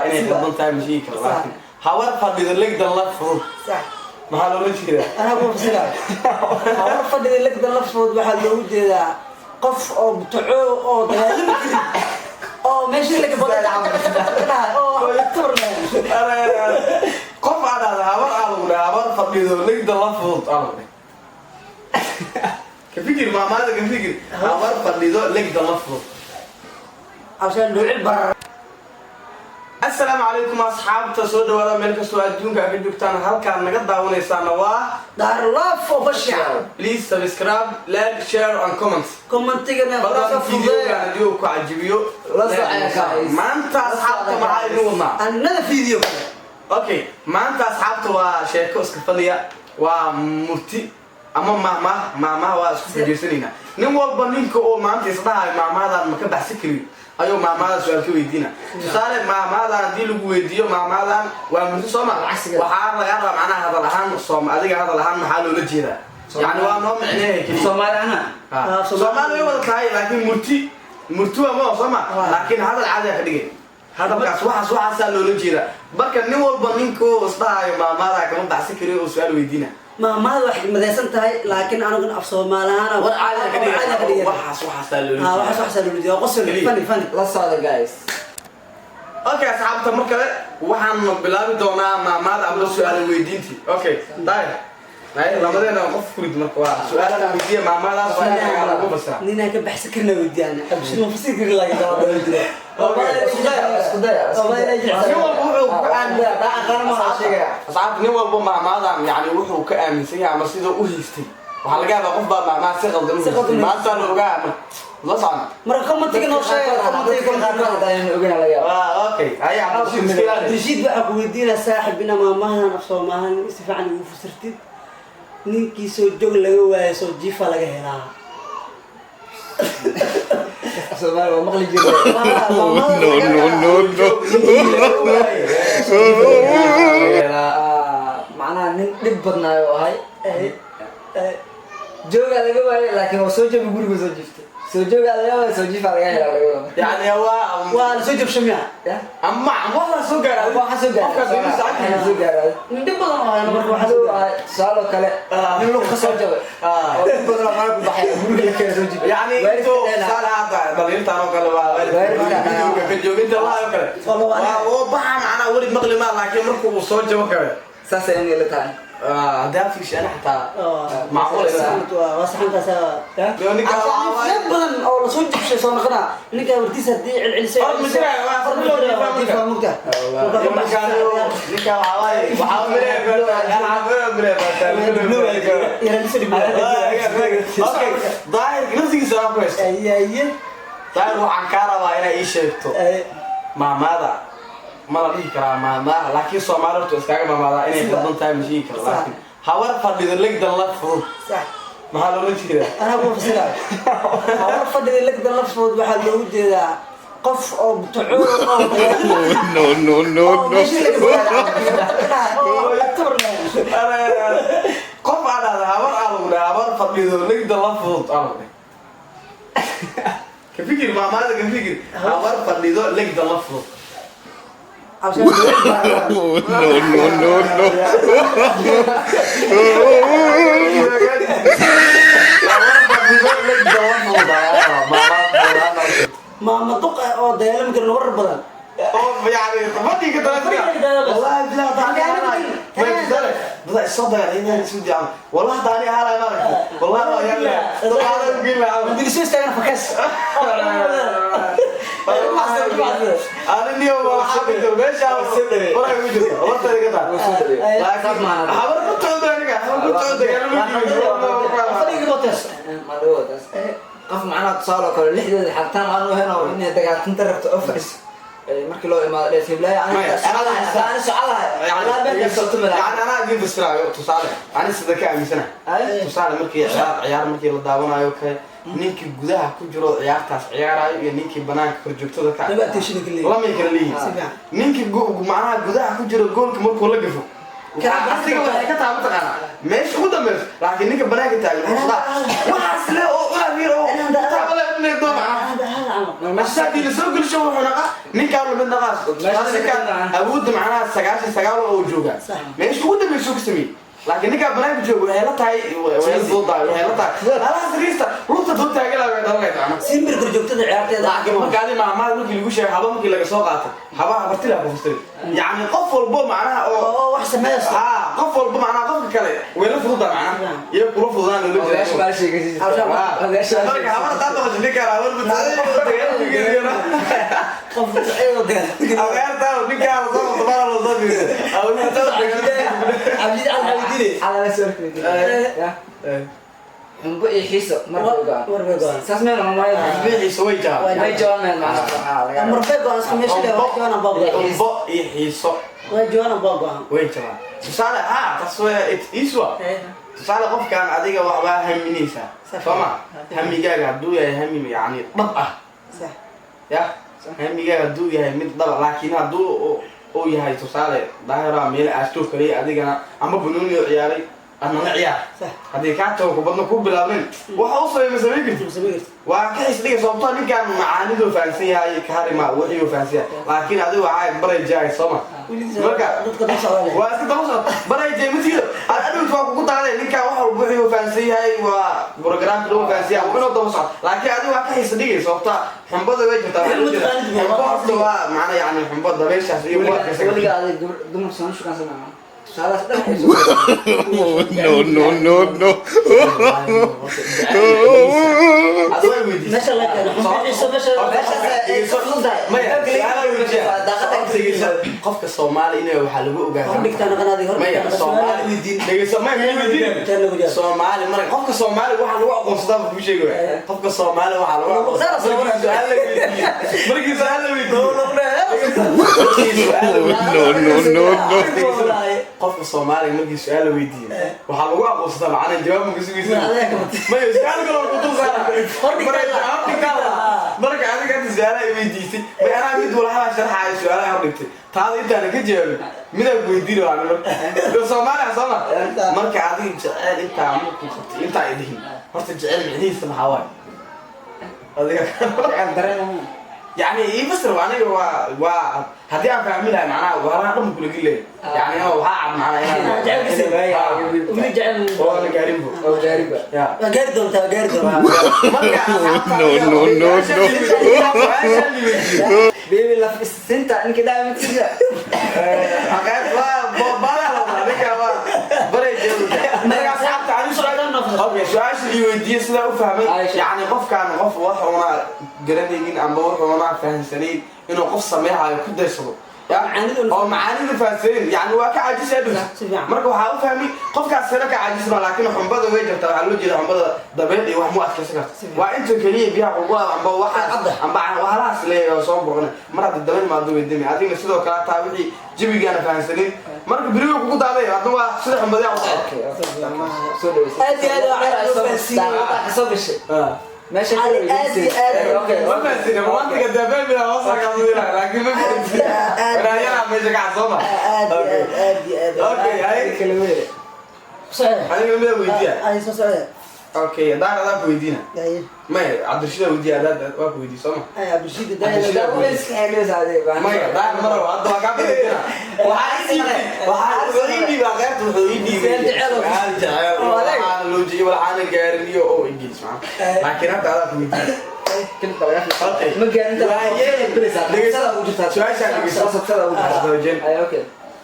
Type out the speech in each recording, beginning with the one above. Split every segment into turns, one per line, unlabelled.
inay qaldan tahay mashii kara laakiin hawar fadhido legdan la fudud
صح
maxaa loola jeedaa
أنا أقول بسرعة هو فضل لك ده لفظ واحد لو جدا قف أو بتوعه أو ده أو ماشي لك بدل أو يكتر
qof aan hawar aan hawar fadhido legdan la fudud aan كفكر ما ماذا كفكر هوار فضيدو لك دلفو
عشان نوع البر
السلام عليكم أصحاب تسود ولا ملك سؤال جونك أكيد جوكتان هل كان نقد داون إسانا
دار الله فوق الشعر
please subscribe like share and comment
كومنت تيجنا
بدل فيديو كان ديو كعجبيو ما أنت أصحاب معاي نورنا
أنا فيديو
أوكي ما أنت أصحاب توا شيكو اسكفليا ومرتي أما ما هو سكفجيسنينا نموال بنينكو أو ما أنت إصلاح ما هذا المكان بحسكري أيوة ما سؤال كويدينا سؤال ما دي لو ويديو ما ومرتي صوما وحار لقى معناها هذا الأهم صوم أديك هذا الأهم حاله لجيرة يعني هو نوع معناه كذي
صومالي أنا
صومالي يوم الثاني لكن مرتي ما صوما لكن هذا العادة كذي هذا بس واحد سأله لجيرة بركة نموال بنينكو إصلاح ما هذا كمان بحسكري وسؤال ويدينا
ما هذا واحد مدرسة تاعي لكن أنا قلنا أفصل ما لها أنا
عادة كذي واحد سأله
واحد سأله الفيديو قصر فني
let's start it guys
اوكي اصحاب تمركله waxaan bilaabi doonaa maamaad ama su'aal weydiinti okay daay lamadena qof kurid marka waa su'aalaha weydiiya maamaadaas waa inaan ugu basra
nina ka baxsan karna weydiiyana abshir ma fasir kari laga dawada weydiiya
أصحاب nin walba maamaadan yani wuxuu ka aaminsan yahay ama sida u haystay waxa laga yaabaa qof baa maamaad si qaldan maanta la ogaa la socon
marka comment noo sheeg
okay haya
rashid waxa ku weydiina saaxibina maamahan af Soomaalian si fiican ugu fasirtid ninkii soo joog laga waayo soo jiifa laga helaa
Soomaali waa maqli jiray
no
macnaha nin dhib badnaayo ahay jooga laga waayay laakiin waa soo jabi guriga soo jiftay soo jooga laga waayay soo jifa laga helaa
يعني هو
soo jab shamia
أما والله سو قال
waxa soo gaaray soo gaaray
dhib badan oo ana marka waxa
su'aalo kale nin loo kasoo jabay oo dhib badan oo ku baxay guriga ka soo jibay
يعني انتو صالحة دليل تانو قال كجوجين الله يكره هو بحا معنا ولد مقلي ما لكن مركو صوت جو كره
saas ay inay la tahay
ده في شيء أنا حتى معقول
واسحنت سوا
لونك
بدن او la soo jabshay soo noqona ninka wartiisa hadii cilcilisay
ظاهر نفسك سوا كويس ظاهر وعنكارة وإنا إيش شفته ماذا ما لقيه كلام ما لكن سومالي تسكاك ماذا إني قدام تايم مشي كلام لكن هوار فضي لك دلفه
صح
ما هذا ولا شيء
أنا أقول بسرعة هو فضل لك ده لفظ واحد لو جدا قف أو بتوعه
no
ماشي لك أو يكتر
قف على هوار فضي لك دلفه أنا كفكر ما ماذا كفكر هوار فضي لك دلفه
عشان ما تقع أو ده لم يكن نور بدن
يعني فضي كده والله بلا ضاعني بضع الصدى هنا سودي عم والله ضاعني هلا ما والله يلا طبعا نقول له
بدي شو استعمل فكس
أنا اليوم حابب ليش ولا يوجد ورت كذا لكن حابب بتعود عنك حابب بتعود
فريق بوتس
ما دوتس قف معنا اتصال كل لحد حتى انا هنا واني دقات انت رحت اوفيس markii loo imaado dheesib laa ana socolahay
يعني أنا أجيب بسرعة تصالح أنا صدق أمسنا تصالح مركي عيار مركي للدعوة كي نينك جودها كجرو عيار تاس عيار نينك بناك كرجوكتو ذكاء
نبأ تشينك اللي
والله ما يكرليه نينك معناها جودها كجرو جول كمركو لقفه كأصلي ولا كتاب تقنا مش خده مش لكن نينك بناك تاعي وحصله وغيره ولا إني ضمع
عمر
السادي اللي سوق اللي شو هنا نكال ولا نقاص نكال أود معناها سجال أو جوجا ماشي ود من سوق سمي لكن نكال بناء بجوج وهلا تاي وهلا ضد وهلا تاي أنا سريستا لوطة ضد تاي كلا بعد أنا
سيمبر كرجوك تدعي عرفتي
لكن ما قاعد مع ممكن يقول شيء حبا ممكن لقى سوق حبا برتلها بفستري يعني قفل بو معناها
أو أحسن ما يصير
قفل بو معناها قفل كله ولا فروض معناها يبقى رفض أنا اللي
اوغاش ماشي كذي اوغاش
مركا حبا تعطوا عشان كده أول
قف أيوة ده
أغير تاو نيكا على صوت طبعا على صوت أول ما تاو
عبيد على عبيدي
على سورك يا هم بقى يحسوا مرة ساسمين هم ما
بيحي سويتا
ما يجون من معنا
أمر بيجو أسمع مش كده واجوانا بابا
بق يحيصو
واجوانا بابا
ويتا تسالة تسوي إيسوا تسالة قف كان عادية وحبا همينيسا فما همي جاي عدوية همي يعني طبقة
صح
يا همي جاي عدوية همي طبقة لكن عدو أو يهاي تسالة ظاهرة ميل أشوف كلي عادية أما بنوني عيالي أنا عيال
صح
هذه كاتو كبرنا كوب بلابين وحوصل مسويك وكيس ليه صوتان إن كان معاني ذو فانسيها يكهرما وحيو فانسيها لكن هذا وعاء بري جاي صما مركا واسكت توصل بري جاي مثير أنا بتوقع كنت عليه إن كان واحد وحيو فانسيها وبروجرام كله فانسيها وكنا توصل لكن هذا وعاء كيس ليه صوتان حنبض وجه ترى معنا يعني حنبض ده بيش عشان يبغى
ولي قاعد دم سون شو كان سمعنا
no.
ما شاء الله كان
qofka Soomaali inay waxa lagu ogaadaa
hordhigtaan qanaadi
maya Soomaali dhegeyso ma weydiin Soomaali marka qofka Soomaali waxa lagu aqoonsadaa ku sheegay qofka Soomaali waxa lagu aqoonsadaa markii su'aal la weydiiyo no qofka Soomaali markii su'aal la weydiiyo waxa lagu aqoonsadaa macna jawaab ma kusugaysan maya su'aal kale oo ku marka adiga inta su'aalaha ay weydiisay ma ana mid walaha sharxay su'aalaha hordhigtay taada inta ka jawaabin midab weydiin waa marka Soomaaliya sama marka adiga jecel inta ama ku qabtay inta ay dihin horta jecel micnihiisa maxaa waay adiga
jecel dareen
يعني ايه بس لو انا هدي انا فاهمها معناها وراها قم كل جيل يعني هو هقعد معانا هنا
ولي جعل
هو انا قاربه
او جاربه
يا
قاردو انت قاردو
no
بيبي لا في السنت انك دائما تجي
حاجات بلا هذيك بري جو اصحاب تعالوا سؤال اوكي سؤال اللي ودي سلا افهم يعني قف كان قف وحنا جرادين ام وحنا فاهمسنين انه قف سميها ku daysado oo macaanidu faaseen yani waa ka caajis marka waxa uu fahmi qofkaas sare ka caajis laakiin xumbada way jirtaa waxa loo jeedaa xumbada dabeed iyo wax mu adkaysan karta waa inta kaliya biyaha ugu amba waxa amba waxaas leeyahay soo boqon marada dabeed ma duu weydimi adiga sidoo kale taa wixii jawigaana fahansaneen marka biriga kugu daaday hadda waa sida xumbada
soo dhaweysay soo bishay ماشي
اوكي ما فهمتني ما انت قد دابل بلا وصل كاميرا لكن ما فهمتني انا يلا ماشي قاعد صوما اوكي هاي
كلمه
صحيح
انا كلمه ويديا
اي صحيح
اوكي دار ويدينا ما عبد الرشيد ويديا ده واك ويدي صوما
اي عبد الرشيد ده
بس خلينا عليه
ما دار مره وعد واقع بدنا وحايدي بغير وحيدي ولا لوجي ولا انا قارنيو او انجليز لكن انت على ويدي
كنت اوكي ما كان انت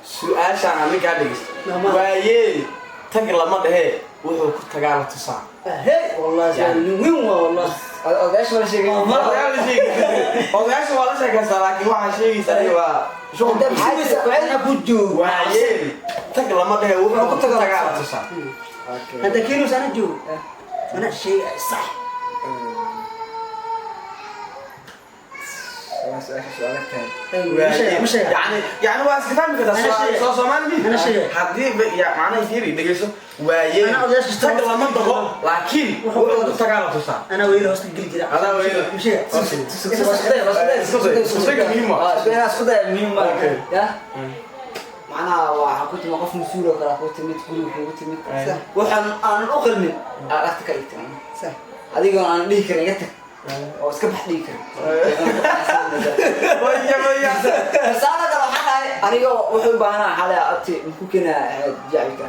سؤال شان aniga dhigis waaye tag lama dhahe wuxuu ku tagaa tusaa
هي والله زين وين والله
ogash wala sheegay
ogash wala sheegay laakiin waxa sheegaysaa waa shuqul
ده بحيث انا بوجو
waaye tag lama dhahe wuxuu ku tagaa tusaa
هذا كيلو سنه جو انا شيء صح
مش يعني waa iska fahmi kartaa soo Soomaali
أنا شيء
hadii macna fiiri dhageyso waaye tag lama dhaho laakiin wuxuu ku tagaa tusaa
انا ويلي هوست قل كده
هذا ويلي
مش هي
معناها waxa ku timo qof masuul oo kala ku timid guriga ku timid waxaan aan u qalmin aad ka dhigtay
صح
adiga aan dhihi karin iga tag oo iska baxdhigi kara
waya
saana kale waxaa dhahay aniga wuxuu u baahanaa xalay abti ku keenaa jacilka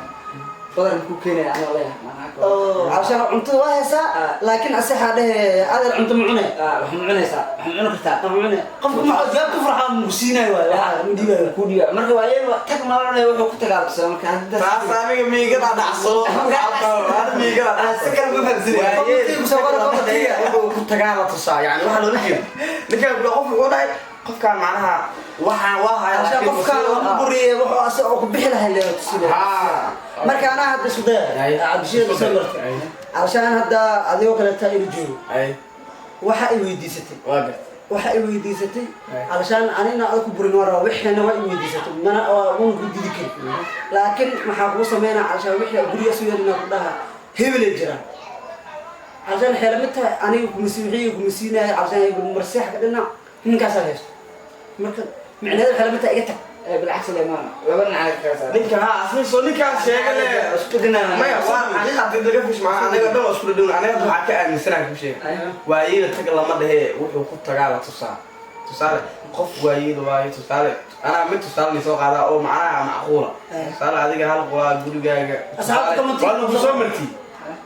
badar ku keenaa aniga leeyahay
عشان cuntada waa haysaa laakiin asaxa dhahe adeer cunto ma cunay
wax ma cunaysaa wax ma cuni kartaa
ma cunay qofku ma jaab ku farxaa mu siinay waxa mu diibayo
ku dhiga marka waa yeelba tag maalinay wuxuu ku tagaabsan marka hadda
taas aniga miigada dhacso miigada
askar ma fahmsin
wuxuu ku tagaaba tusaa yani waxa loola jeedo ninka qofku u dhahay qofkaan macnaha waxaan waa hayaa
عشان qofkaan uu buriye wuxuu asoo ku bixi lahaa leeyo sida marka ana hadda isku day abshir samarta عشان hadda adigo kale taa ilu joogo waxa ay weydiisatay waxa ay weydiisatay علشان anina aad ku burin wara wixina waa ay weydiisatay mana uun ku didi kari laakiin waxa ku sameeyna علشان wixii guriga soo yeelina ku dhaha hebel jira علشان xeelamita aniga ku masiixiyo ku masiinay علشان ay marsiix ka dhina ninkaas haysto marka micnaheedu xeelamita iga tag
بالعكس لا ما لبنا على كذا
ninka ha asoo ninka sheegay
isku dinaa
maya waa aniga hadii laga fish macna aniga dhan isku dhadhow aniga waxa ka aaminsanahay ku sheegay waayida tag lama dhahe wuxuu ku tagaa tusaale qof waayida waayo tusaale ana mid tusaale soo qaada oo macnaha macquula tusaale adiga hal qolaa gurigaaga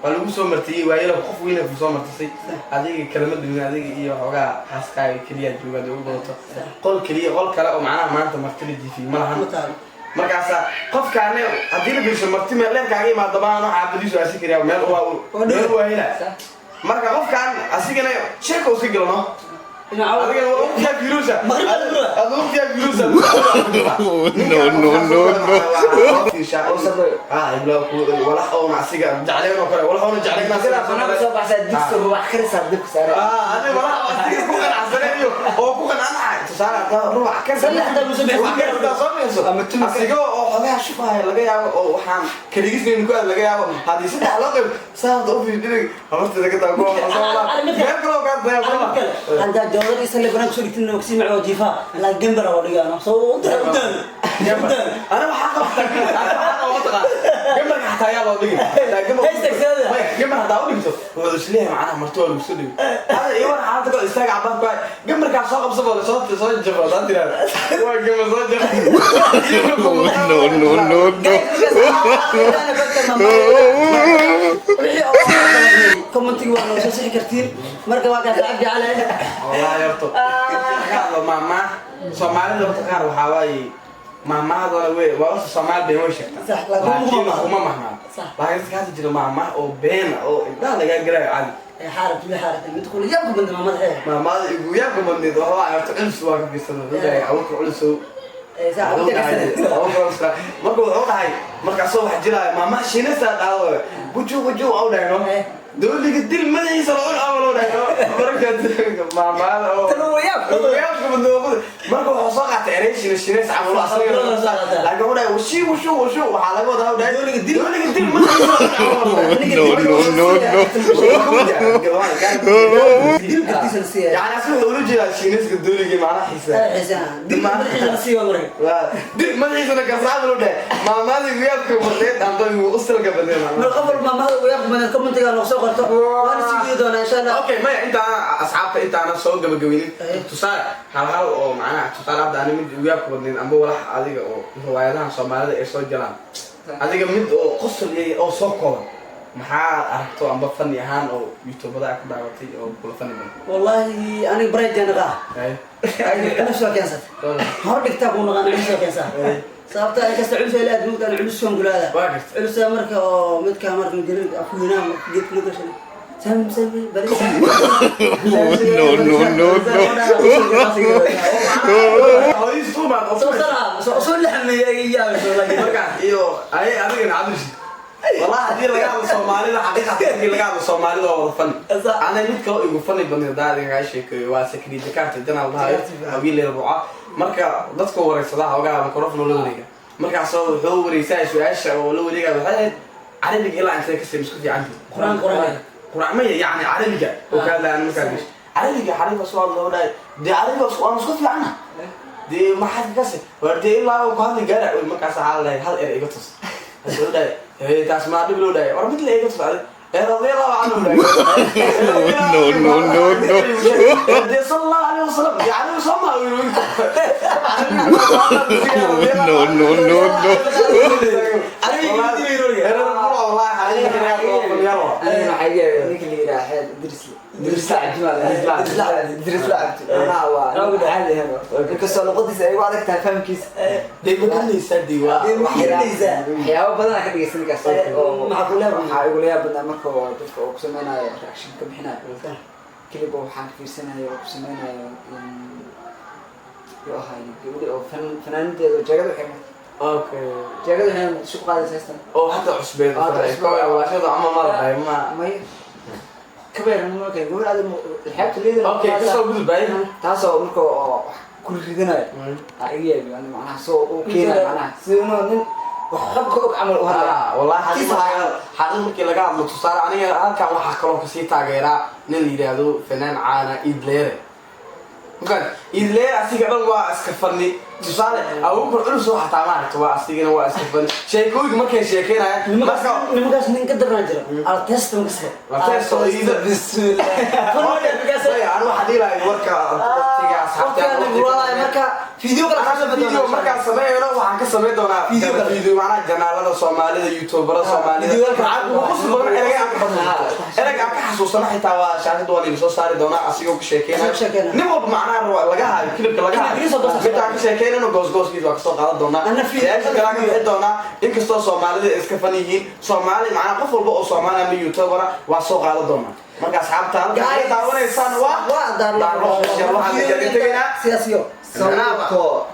waa lagu soo martiyay waayida qof weyn ku soo martisay adiga kalama duwan adiga iyo xogaa xaaskaaga kaliya joogaad ugu badato qol kaliya qol kale oo macnaha maanta martida jifi ma lahan markaas qofkaane hadii la biisho marti meel leerkaaga imaado baan waxa abadiisu asikariya meel waa hela marka qofkaan asigana sheeko u sigilno adiga waa u tiyaa firusa adu tiyaa firusa
no
ibla ku wala oo nasiga jacleen oo kale wala oo jacleen nasiga
أنا بس بعد دكتور وأخر صدق سارة
أنا ولا أصير كوكان عسلية أو كوكان أنا تصار روح كان
سنة حتى مسبح
أصير أو هذا شوف هاي لقيا أو حام كريجس نقول لقيا هذه سنة علاقة صار ضوفي دينك عرفت لقيت أقول ما كلو كان ده
عند جوهر يسلك بنك شو قلت إنه كسي مع وظيفة لا جنبر ولا أنا صوت
أنا بحقق جنبر حتى يلا ضيق جنبر حتى أقول هذا شليه معنا مرتول وسودي هذا يوم حاطك استاج عباد باي جنبر كان صاحب صبر صوت جبر ده ترى هو جنبر صوت
كومنتي وانا شو صحي كثير مركب واقع تعبي عليه
والله يرطب قال ماما سومالي لو تقار وحواي ماما هذا وقت سومال بين وشك
صح لكن
وما مهما صح لكن كانت تجي ماما او بين او ده لا قال عادي
حارب لي حارب تدخل يابك بنت ماما الحين
ماما وياكم بنت هو عرفت علس واقف بيستنى ده او علسو
ساعه
marka wuxuu dhahay marka soo wax jiray maama shinasa dhawo buju oo dhayno dawliga dil madaxiisa loo dhayo marka maama oo tanooyab marka wuxuu soo qaatay ereyshin shinas amulo asliga laakiin wuxuu dhahay washu waxa laga wadaa dawliga dil madaxiisa يعني أصله ولو جل شينس كدولي جي معنا حسان
دي ما نحن نسيه مرة
دي ما نحن نكسر له ده ما ذي وياك كمرتين عندهم وصل قبل
من قبل ما وياك من الكومنت قالوا سوق وانا سيدي انا ان شاء الله
اوكي ما انت اصحابك انت انا سوق قبل جوينين تصار هل او معنا تصار ابدا انا من وياك بدين ام ولا adiga oo riwaayadaha Soomaalida ay soo jalaan adiga mid oo qosol oo soo kooban maxaa aragto amba fani ahaan oo YouTube-da ku daawatay oo kula fani
والله انا بريد انا قاه انا شو كانسات هور دغتا كو نقان انا شو كانسات sababta ay ka socodso ilaa adduunka aan culus soo gulaada culus marka oo mid ka marka jirin afweena geed kula gashay sam bari
no
هاي سوما
soo laxmeeyay
marka iyo ay adiga nacdish والله hadii laga hadlo Soomaalida xaqiiqatan laga hadlo Soomaalida oo fan ana mid kale igu fani badan daadiga sheekay waa secret card janal bahay hawiil ruuca marka dadka wareysada hawgaa mikrofon loo wareega marka soo wuxuu wareysay su'aasha oo loo wareega waxay carabiga ilaa inta ka sameysku fiican quraan ma yani carabiga oo kala aan markaa bish carabiga xariif soo loo dhaay de carabiga soo aan isku fiican de ma xad ka sii wardi ilaa oo hadli gaara marka saxal hal eray iga tus soo dhaay taas ma dib loo dhaay war mid la iga tus رضي الله عنه
No.
صلى الله عليه وسلم يعني وصلنا
No.
والله حاليا
أنا حقيقة نيك اللي راح درس لعب أنا أقول هذا هنا كسر القدس أيوة عليك تفهم كيس
دايما كان يسدي
waxyaabo badan ka dhageysan kartaa oo
macquulaad
waxa igu leeyahay badan marka dadka oo ku sameeynaayo reaction ka bixinayo kilib waxaan fiirsanayo oo ku sameeynayo yoo ahay gabadhi oo fanaandeedo jagada xirnay
اوكي
jagada waxay muqdisho ku qaadaysaa
او حتى عشبين ولا شيء عم مره ما
كبير ما كان يقول هذا الحياه اللي
اوكي كسر بدل باين
taasoo marka ku ridinayo ayaga yani macnaha soo oo keenay macnaha sidoo nin waxqabka og amal u hada
والله حقيقة markii laga hadlo tusaale aniga halkan waxa kale ka sii taageeraa nin la yiraahdo fanaan caana idleere ممكن idleere asiga dhan waa iska fani tusaale awu culus waxa taamaarto waa asigana waa iska fani sheekooyinka markay sheekeynayaan marka
nimankaas nin ka darnaan jira artist markaas
artist oo ida bismillah ana waxa diilay warka waqtiga asxaabta
marka video
marka sameeyno waxaan ka sameey doonaa video macna janaalada Soomaalida YouTubera Soomaalida erga ka xasuusana xitaa waa shaashada waa soo saari doonaa asigoo ka sheekeynaa nin walba macna laga hayo klibka laga hayo ka sheekeynayno goosgooskiisa waa ka soo qaadan doonaa kala ka bixi doonaa inkastoo Soomaalida iska fan yihiin Soomaali macna qof walba oo Soomaali ama YouTubera waa soo qaadan doonaa marka asxaabta halka daawanaysan waa
waa daarlo
waxaan ka tagaynaa
siyaasiyo
sababtoo